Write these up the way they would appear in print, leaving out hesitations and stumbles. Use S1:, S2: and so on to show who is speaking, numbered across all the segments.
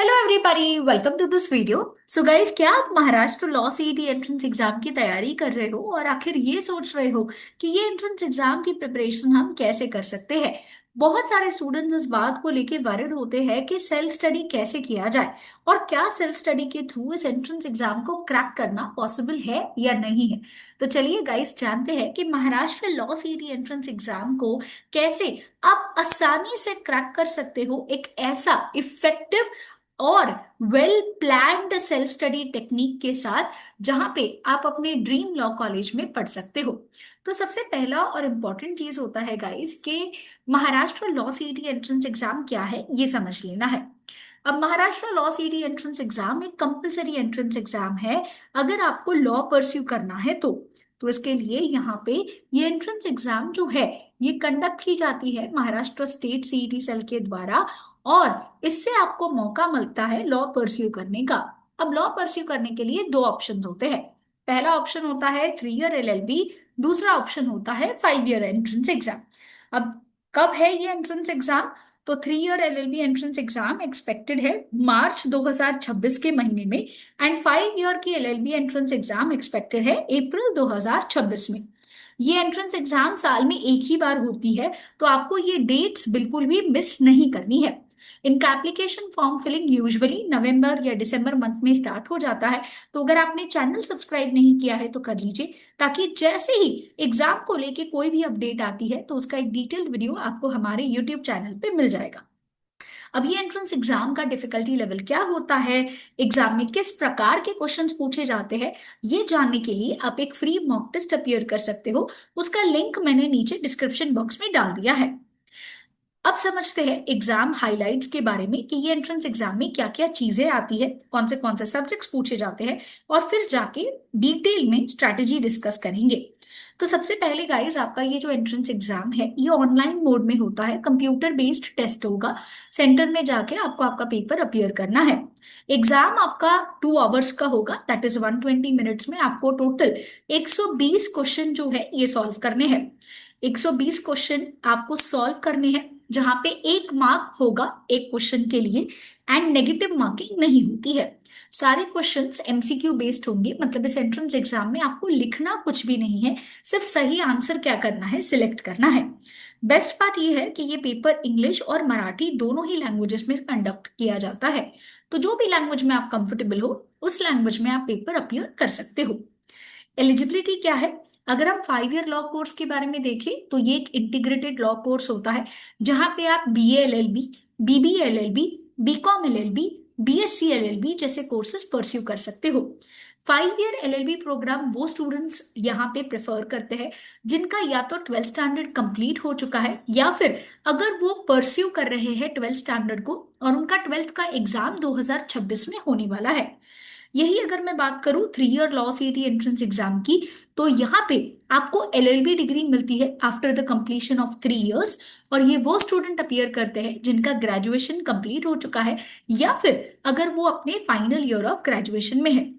S1: Hello everybody, welcome to this video. So guys, क्या आप Maharashtra law CET entrance exam की तैयारी कर रहे हो और आखिर ये सोच रहे हो कि ये एंट्रेंस एग्जाम की प्रिपरेशन हम कैसे कर सकते हैं? बहुत सारे स्टूडेंट्स इस बात को लेके वरिड होते हैं कि सेल्फ स्टडी कैसे किया जाए और क्या सेल्फ स्टडी के थ्रू इस एंट्रेंस एग्जाम को क्रैक करना पॉसिबल है या नहीं है। तो चलिए गाइस, जानते हैं कि Maharashtra law CET entrance exam को कैसे आप आसानी से क्रैक कर सकते हो, एक ऐसा इफेक्टिव और well planned self study technique के साथ, जहां पे आप अपने ड्रीम लॉ कॉलेज में पढ़ सकते हो। तो सबसे पहला और इम्पोर्टेंट चीज होता है गाइस कि Maharashtra law CET entrance exam क्या है, ये समझ लेना है। अब Maharashtra law CET entrance exam एक कंपलसरी एंट्रेंस एग्जाम है अगर आपको लॉ परस्यू करना है तो इसके लिए यहाँ पे ये एंट्रेंस एग्जाम जो है ये कंडक्ट की जाती है महाराष्ट्र स्टेट सीईटी सेल के द्वारा, और इससे आपको मौका मिलता है लॉ परस्यू करने का। अब लॉ परस्यू करने के लिए दो ऑप्शन होते हैं। पहला ऑप्शन होता है 3 ईयर एलएलबी, दूसरा ऑप्शन होता है 5 ईयर एंट्रेंस एग्जाम। अब कब है ये एंट्रेंस एग्जाम? तो 3 year LLB entrance exam expected है मार्च 2026 के महीने में, एंड 5 ईयर की एलएलबी एंट्रेंस एग्जाम एक्सपेक्टेड है अप्रैल 2026 में। ये एंट्रेंस एग्जाम साल में एक ही बार होती है, तो आपको ये डेट्स बिल्कुल भी मिस नहीं करनी है। इनका एप्लीकेशन फॉर्म फिलिंग यूजुअली नवंबर या दिसंबर मंथ में स्टार्ट हो जाता है। तो अगर आपने चैनल सब्सक्राइब नहीं किया है तो कर लीजिए, ताकि जैसे ही एग्जाम को लेके कोई भी अपडेट आती है तो उसका एक डिटेल्ड वीडियो आपको हमारे यूट्यूब चैनल पे मिल जाएगा। अब ये एंट्रेंस एग्जाम का डिफिकल्टी लेवल क्या होता है, एग्जाम में किस प्रकार के क्वेश्चंस पूछे जाते हैं, ये जानने के लिए आप एक फ्री मॉक टेस्ट अपियर कर सकते हो। उसका लिंक मैंने नीचे डिस्क्रिप्शन बॉक्स में डाल दिया है। अब समझते हैं एग्जाम हाइलाइट्स के बारे में कि ये एंट्रेंस एग्जाम में क्या क्या चीजें आती है, कौन से सब्जेक्ट्स पूछे जाते हैं, और फिर जाके डिटेल में स्ट्रैटेजी डिस्कस करेंगे। तो सबसे पहले गाइस, आपका ये जो एंट्रेंस एग्जाम है ये ऑनलाइन मोड में होता है, कंप्यूटर बेस्ड टेस्ट होगा। सेंटर में जाके आपको आपका पेपर अपियर करना है। एग्जाम आपका 2 आवर्स का होगा, दैट इज 120 मिनट्स में आपको टोटल 120 क्वेश्चन जो है ये सॉल्व करने हैं। 120 क्वेश्चन आपको सॉल्व करने हैं, जहां पे 1 मार्क होगा एक क्वेश्चन के लिए, एंड नेगेटिव मार्किंग नहीं होती है। सारे क्वेश्चंस एमसीक्यू बेस्ड होंगे, मतलब इस एंट्रेंस एग्जाम में आपको लिखना कुछ भी नहीं है, सिर्फ सही आंसर क्या करना है, सिलेक्ट करना है। बेस्ट पार्ट ये है कि ये पेपर इंग्लिश और मराठी दोनों ही लैंग्वेजेस में कंडक्ट किया जाता है। तो जो भी लैंग्वेज में आप कंफर्टेबल हो उस लैंग्वेज में आप पेपर अपियर कर सकते हो। एलिजिबिलिटी क्या है? अगर हम 5 ईयर लॉ कोर्स के बारे में देखें तो ये एक इंटीग्रेटेड लॉ कोर्स होता है, जहां पे आप BA LLB, BBA LLB, BCom LLB, BSc LLB जैसे कोर्सेज परस्यू कर सकते हो। 5 ईयर एलएलबी प्रोग्राम वो स्टूडेंट्स यहाँ पे प्रेफर करते हैं जिनका या तो 12th स्टैंडर्ड कंप्लीट हो चुका है, या फिर अगर वो परस्यू कर रहे हैं 12th स्टैंडर्ड को और उनका 12th का एग्जाम 2026 में होने वाला है। यही अगर मैं बात करूं 3 year law CET entrance exam की, तो यहाँ पे आपको एलएलबी डिग्री मिलती है after the completion of 3 years. और ये वो स्टूडेंट अपीयर करते हैं जिनका ग्रेजुएशन कंप्लीट हो चुका है, या फिर अगर वो अपने फाइनल ईयर ऑफ ग्रेजुएशन में है।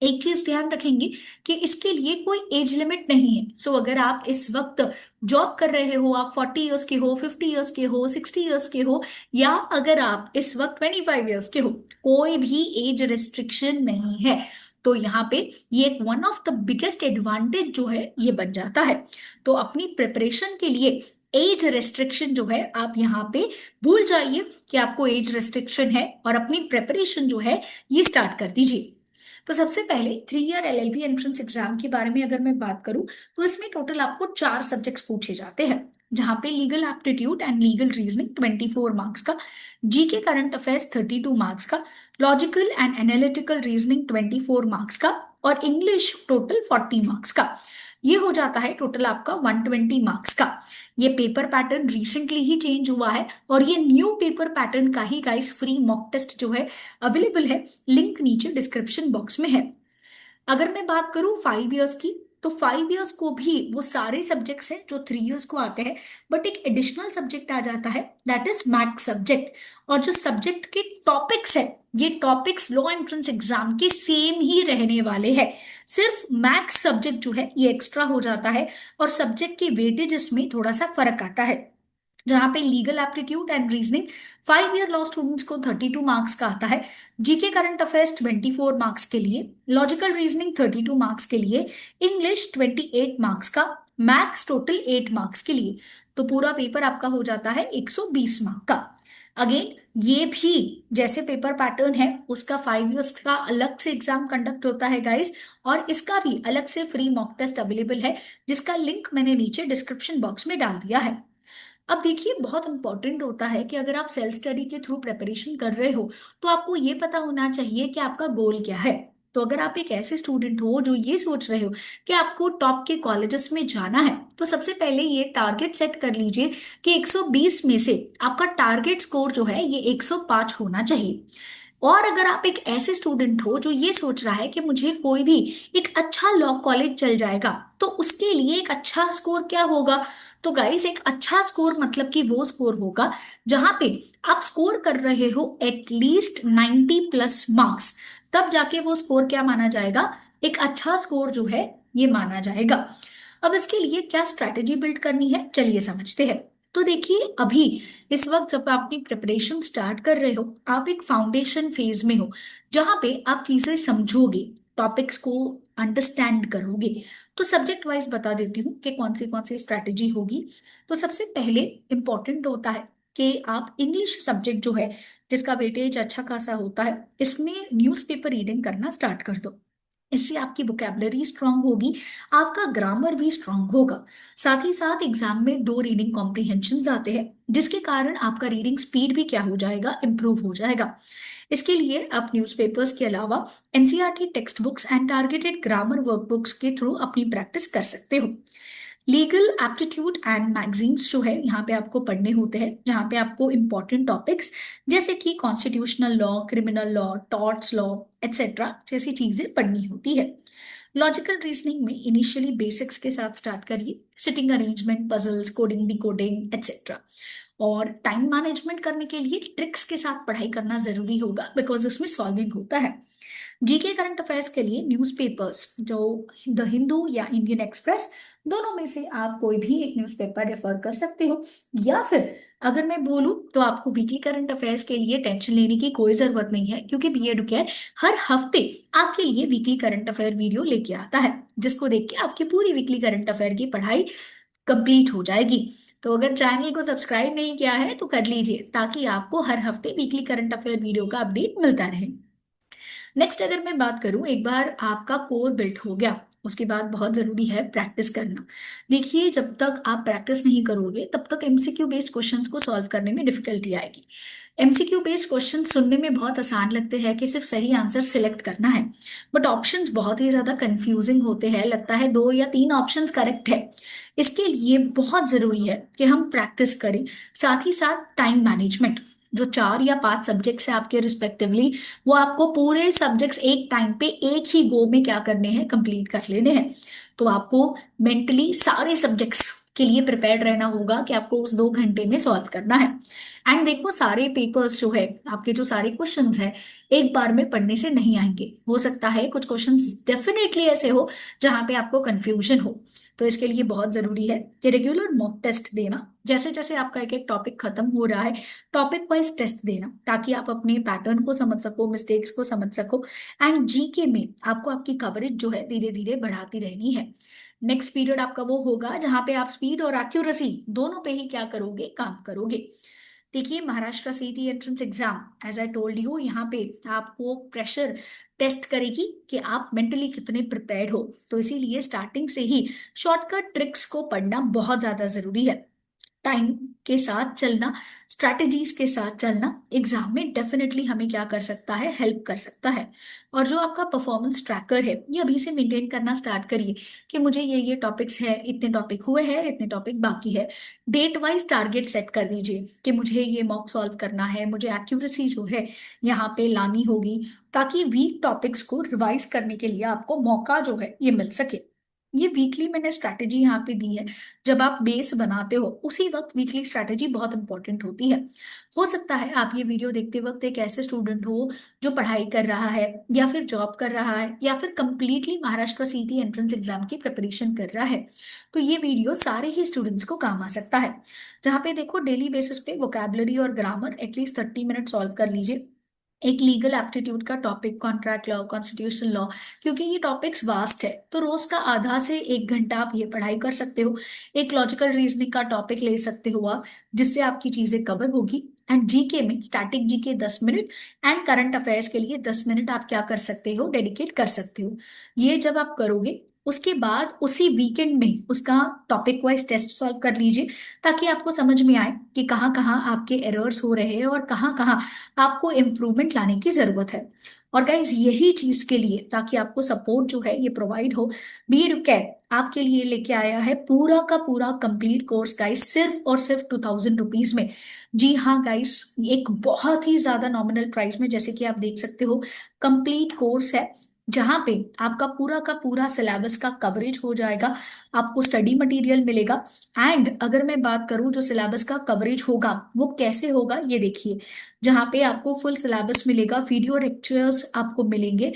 S1: एक चीज ध्यान रखेंगे कि इसके लिए कोई एज लिमिट नहीं है। सो अगर आप इस वक्त जॉब कर रहे हो, आप 40 इयर्स के हो, 50 इयर्स के हो, 60 इयर्स के हो, या अगर आप इस वक्त 25 इयर्स के हो, कोई भी एज रेस्ट्रिक्शन नहीं है। तो यहाँ पे ये एक one of the biggest advantage जो है ये बन जाता है। तो अपनी प्रिपरेशन के लिए एज रेस्ट्रिक्शन जो है आप यहाँ पे भूल जाइए कि आपको एज रेस्ट्रिक्शन है, और अपनी प्रिपरेशन जो है ये स्टार्ट कर दीजिए। तो सबसे पहले 3 ईयर एलएलबी एंट्रेंस एग्जाम के बारे में अगर मैं बात करूं तो इसमें टोटल आपको 4 सब्जेक्ट्स पूछे जाते हैं, जहां पे legal aptitude and legal reasoning 24 marks का, जीके करंट अफेयर्स 32 मार्क्स का, logical and analytical reasoning 24 marks का, और इंग्लिश टोटल 40 मार्क्स का। ये हो जाता है टोटल आपका 120 मार्क्स का। ये पेपर पैटर्न रिसेंटली ही चेंज हुआ है, और ये न्यू पेपर पैटर्न का ही गाइस फ्री मॉक टेस्ट जो है अवेलेबल है, लिंक नीचे डिस्क्रिप्शन बॉक्स में है। अगर मैं बात करूं 5 इयर्स की, तो 5 इयर्स को भी वो सारे सब्जेक्ट्स हैं जो 3 इयर्स को आते हैं, बट एक एडिशनल सब्जेक्ट आ जाता है, दैट इज मैथ्स सब्जेक्ट। और जो सब्जेक्ट के टॉपिक्स है, ये टॉपिक्स लॉ एंट्रेंस एग्जाम के सेम ही रहने वाले हैं। सिर्फ मैथ्स सब्जेक्ट जो है ये एक्स्ट्रा हो जाता है, और सब्जेक्ट की वेटेज इसमें थोड़ा सा फर्क आता है। जहाँ पे legal aptitude and reasoning 5 year law students को 32 मार्क्स का आता है। जीके करंट अफेयर्स 24 मार्क्स के लिए, लॉजिकल रीजनिंग 32 मार्क्स के लिए, इंग्लिश 28 मार्क्स का, मैथ्स टोटल 8 मार्क्स के लिए। तो पूरा पेपर आपका हो जाता है 120 मार्क का। अगेन ये भी जैसे पेपर पैटर्न है उसका 5 ईयर्स का अलग से एग्जाम कंडक्ट होता है गाइस, और इसका भी अलग से फ्री मॉक टेस्ट अवेलेबल है, जिसका लिंक मैंने नीचे डिस्क्रिप्शन बॉक्स में डाल दिया है। अब देखिए बहुत इंपॉर्टेंट होता है कि अगर आप सेल्फ स्टडी के थ्रू प्रिपरेशन कर रहे हो तो आपको ये पता होना चाहिए कि आपका गोल क्या है। तो अगर आप एक ऐसे स्टूडेंट हो जो ये सोच रहे हो कि आपको टॉप के कॉलेजेस में जाना है, तो सबसे पहले ये टारगेट सेट कर लीजिए कि 120 में से आपका टारगेट स्कोर जो है ये 105 होना चाहिए। और अगर आप एक ऐसे स्टूडेंट हो जो ये सोच रहा है कि मुझे कोई भी एक अच्छा लॉ कॉलेज चल जाएगा, तो उसके लिए एक अच्छा स्कोर क्या होगा? तो गाइस एक अच्छा स्कोर मतलब कि वो स्कोर होगा जहां पे आप स्कोर कर रहे हो एटलीस्ट 90 प्लस मार्क्स। तब जाके वो स्कोर क्या माना जाएगा? एक अच्छा स्कोर जो है ये माना जाएगा। अब इसके लिए क्या स्ट्रैटेजी बिल्ड करनी है, चलिए समझते हैं। तो देखिए अभी इस वक्त जब आप अपनी प्रिपरेशन स्टार्ट कर रहे हो, आप एक फाउंडेशन फेज में हो जहां पे आप चीजें समझोगे, टॉपिक्स को अंडरस्टैंड करोगे। तो सब्जेक्ट वाइज बता देती हूँ कि कौन सी स्ट्रैटेजी होगी। तो सबसे पहले इंपॉर्टेंट होता है कि आप इंग्लिश सब्जेक्ट जो है, जिसका वेटेज अच्छा खासा होता है, इसमें न्यूज़पेपर रीडिंग करना स्टार्ट कर दो। इससे आपकी वोकेबलरी स्ट्रांग होगी, आपका ग्रामर भी स्ट्रांग होगा। साथ ही साथ एग्जाम में 2 रीडिंग कॉम्प्रिहेंशन आते हैं, जिसके कारण आपका रीडिंग स्पीड भी क्या हो जाएगा, इंप्रूव हो जाएगा। इसके लिए आप न्यूज़पेपर्स के अलावा NCERT text books and targeted grammar workbooks के थ्रू अपनी प्रैक्टिस कर सकते हो। लीगल एप्टीट्यूड एंड मैगजीन्स जो है यहाँ पे आपको पढ़ने होते हैं, जहाँ पे आपको इंपॉर्टेंट टॉपिक्स जैसे कि constitutional law, criminal law, torts law etcetera जैसी चीजें पढ़नी होती है। लॉजिकल रीजनिंग में इनिशियली बेसिक्स के साथ स्टार्ट करिए, sitting arrangement, puzzles, coding, decoding etcetera. और टाइम मैनेजमेंट करने के लिए ट्रिक्स के साथ पढ़ाई करना जरूरी होगा, बिकॉज इसमें सॉल्विंग होता है। जीके करंट अफेयर्स के लिए न्यूज़पेपर्स जो द हिंदू या इंडियन एक्सप्रेस, दोनों में से आप कोई भी एक न्यूज़पेपर रेफर कर सकते हो। या फिर अगर मैं बोलूं तो आपको वीकली करंट अफेयर्स के लिए टेंशन लेने की कोई जरूरत नहीं है, क्योंकि बी एडुकेयर हर हफ्ते आपके लिए वीकली करंट अफेयर वीडियो लेके आता है, जिसको देख के आपकी पूरी वीकली करंट अफेयर की पढ़ाई कंप्लीट हो जाएगी। तो अगर चैनल को सब्सक्राइब नहीं किया है तो कर लीजिए, ताकि आपको हर हफ्ते वीकली करंट अफेयर वीडियो का अपडेट मिलता रहे। नेक्स्ट अगर मैं बात करूं, एक बार आपका कोर बिल्ट हो गया, उसके बाद बहुत जरूरी है प्रैक्टिस करना। देखिए जब तक आप प्रैक्टिस नहीं करोगे तब तक एमसीक्यू बेस्ड क्वेश्चंस को सॉल्व करने में डिफिकल्टी आएगी। एमसीक्यू बेस्ड क्वेश्चन सुनने में बहुत आसान लगते हैं कि सिर्फ सही आंसर सिलेक्ट करना है, बट ऑप्शंस बहुत ही ज्यादा कंफ्यूजिंग होते हैं, लगता है 2 या 3 ऑप्शंस करेक्ट है। इसके लिए बहुत जरूरी है कि हम प्रैक्टिस करें। साथ ही साथ टाइम मैनेजमेंट, जो 4 या 5 सब्जेक्ट्स हैं आपके रिस्पेक्टिवली, वो आपको पूरे सब्जेक्ट्स एक टाइम पे एक ही गो में क्या करने हैं, कंप्लीट कर लेने हैं। तो आपको मेंटली सारे सब्जेक्ट्स के लिए प्रिपेयर्ड रहना होगा कि आपको उस 2 घंटे में सॉल्व करना है। एंड देखो सारे पेपर्स जो है, आपके जो सारे क्वेश्चंस हैं, एक बार में पढ़ने से नहीं आएंगे। हो सकता है कुछ क्वेश्चंस डेफिनेटली ऐसे हो जहां पे आपको कंफ्यूजन हो। तो इसके लिए बहुत जरूरी है कि रेगुलर मॉक टेस्ट देना, जैसे जैसे आपका एक एक टॉपिक खत्म हो रहा है टॉपिक वाइज टेस्ट देना, ताकि आप अपने पैटर्न को समझ सको, मिस्टेक्स को समझ सको। एंड जीके में आपको आपकी कवरेज जो है धीरे धीरे बढ़ाती रहनी है। नेक्स्ट पीरियड आपका वो होगा जहां पे आप स्पीड और एक्यूरेसी दोनों पे ही क्या करोगे, काम करोगे। देखिए Maharashtra CET entrance exam as I told you, यहाँ पे आपको प्रेशर टेस्ट करेगी कि आप मेंटली कितने प्रिपेयर्ड हो। तो इसीलिए स्टार्टिंग से ही शॉर्टकट ट्रिक्स को पढ़ना बहुत ज्यादा जरूरी है। टाइम के साथ चलना, स्ट्रैटेजीज के साथ चलना एग्जाम में डेफिनेटली हमें क्या कर सकता है, हेल्प कर सकता है। और जो आपका परफॉर्मेंस ट्रैकर है, ये अभी से मेंटेन करना स्टार्ट करिए कि मुझे ये टॉपिक्स है, इतने टॉपिक हुए हैं, इतने टॉपिक बाकी है। डेट वाइज टारगेट सेट कर दीजिए कि मुझे ये मॉक सॉल्व करना है, मुझे एक्यूरेसी जो है यहाँ पे लानी होगी, ताकि वीक टॉपिक्स को रिवाइज करने के लिए आपको मौका जो है ये मिल सके। ये वीकली मैंने स्ट्रैटेजी यहाँ पे दी है। जब आप बेस बनाते हो उसी वक्त वीकली स्ट्रैटेजी बहुत इंपॉर्टेंट होती है। हो सकता है आप ये वीडियो देखते वक्त एक ऐसे स्टूडेंट हो जो पढ़ाई कर रहा है, या फिर जॉब कर रहा है, या फिर completely Maharashtra CET entrance exam की प्रिपरेशन कर रहा है। तो ये वीडियो सारे ही स्टूडेंट्स को काम आ सकता है। जहाँ पे देखो डेली बेसिस पे वोकैबुलरी और ग्रामर एटलीस्ट 30 मिनट सॉल्व कर लीजिए। एक लीगल एप्टीट्यूड का topic, contract law, constitution law, क्योंकि ये टॉपिक्स वास्ट है तो रोज का आधा से 1 घंटा आप ये पढ़ाई कर सकते हो। एक लॉजिकल रीजनिंग का टॉपिक ले सकते हो आप, जिससे आपकी चीजें कवर होगी। एंड जीके में static GK 10 minute, and current affairs के लिए 10 मिनट आप क्या कर सकते हो, डेडिकेट कर सकते हो। ये जब आप करोगे उसके बाद उसी वीकेंड में उसका टॉपिक वाइज टेस्ट सॉल्व कर लीजिए, ताकि आपको समझ में आए कि कहाँ कहाँ आपके एरर्स हो रहे हैं और कहाँ कहाँ आपको इम्प्रूवमेंट लाने की जरूरत है। और गाइज यही चीज के लिए, ताकि आपको सपोर्ट जो है ये प्रोवाइड हो, बी एडुकेट आपके लिए लेके आया है पूरा का पूरा कंप्लीट कोर्स गाइस, सिर्फ और सिर्फ 2000 रुपीज में। जी हाँ गाइस, एक बहुत ही ज्यादा नॉमिनल प्राइस में, जैसे कि आप देख सकते हो कंप्लीट कोर्स है, जहाँ पे आपका पूरा का पूरा सिलेबस का कवरेज हो जाएगा। आपको स्टडी मटेरियल मिलेगा। एंड अगर मैं बात करूं जो सिलेबस का कवरेज होगा वो कैसे होगा, ये देखिए। जहाँ पे आपको फुल सिलेबस मिलेगा, वीडियो लेक्चर्स आपको मिलेंगे।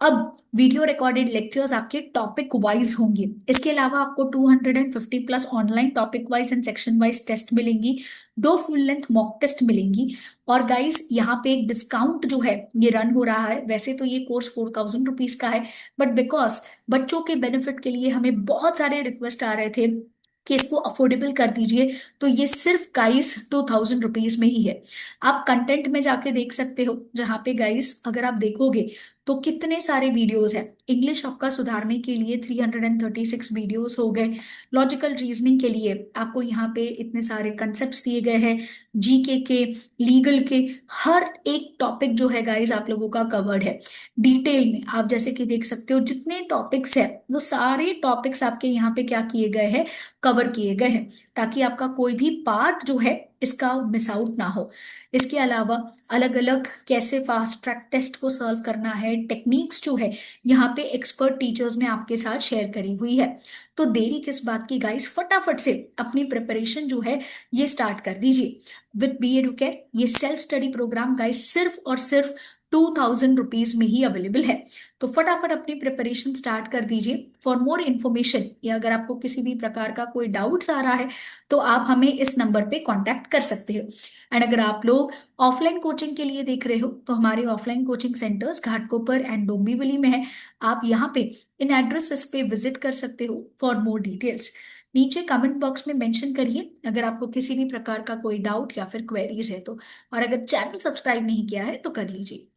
S1: अब वीडियो रिकॉर्डेड लेक्चर्स आपके टॉपिक वाइज होंगे। इसके अलावा आपको 250 plus online topic wise and section wise test मिलेंगी। 2 फुल लेंथ मॉक टेस्ट मिलेंगी। और गाइस यहाँ पे एक डिस्काउंट जो है ये रन हो रहा है। वैसे तो ये कोर्स 4000 रुपीज का है, बट बिकॉज बच्चों के बेनिफिट के लिए हमें बहुत सारे रिक्वेस्ट आ रहे थे कि इसको अफोर्डेबल कर दीजिए, तो ये सिर्फ गाइस 2000 रुपीज में ही है। आप कंटेंट में जाके देख सकते हो, जहाँ पे गाइस अगर आप देखोगे तो कितने सारे वीडियोस हैं। इंग्लिश आपका सुधारने के लिए 336 वीडियोस हो गए। लॉजिकल रीजनिंग के लिए आपको यहाँ पे इतने सारे कंसेप्ट्स दिए गए हैं। जीके के, लीगल के, हर एक टॉपिक जो है गाइस आप लोगों का कवर्ड है डिटेल में। आप जैसे कि देख सकते हो जितने टॉपिक्स है वो सारे टॉपिक्स आपके यहाँ पे क्या किए गए हैं, कवर किए गए हैं, ताकि आपका कोई भी पार्ट जो है इसका मिस आउट ना हो। इसके अलावा अलग अलग कैसे फास्ट ट्रैक टेस्ट को सॉल्व करना है, टेक्निक्स जो है यहाँ पे एक्सपर्ट टीचर्स ने आपके साथ शेयर करी हुई है। तो देरी किस बात की गाइस, फटाफट से अपनी प्रिपरेशन जो है ये स्टार्ट कर दीजिए। विद बी एडुकेट ये सेल्फ स्टडी प्रोग्राम गाइस सिर्फ और सिर्फ 2000 रुपीज में ही अवेलेबल है। तो फटाफट अपनी प्रिपरेशन स्टार्ट कर दीजिए। फॉर मोर इन्फॉर्मेशन या अगर आपको किसी भी प्रकार का कोई डाउट्स आ रहा है तो आप हमें इस नंबर पे कांटेक्ट कर सकते हो। एंड अगर आप लोग ऑफलाइन कोचिंग के लिए देख रहे हो तो हमारे offline coaching centres Ghatkopar and Dombivli में है। आप यहाँ पे इन एड्रेसेस पे विजिट कर सकते हो फॉर मोर डिटेल्स। नीचे कमेंट बॉक्स में मेंशन करिए अगर आपको किसी भी प्रकार का कोई डाउट या फिर क्वेरीज है तो। और अगर चैनल सब्सक्राइब नहीं किया है तो कर लीजिए।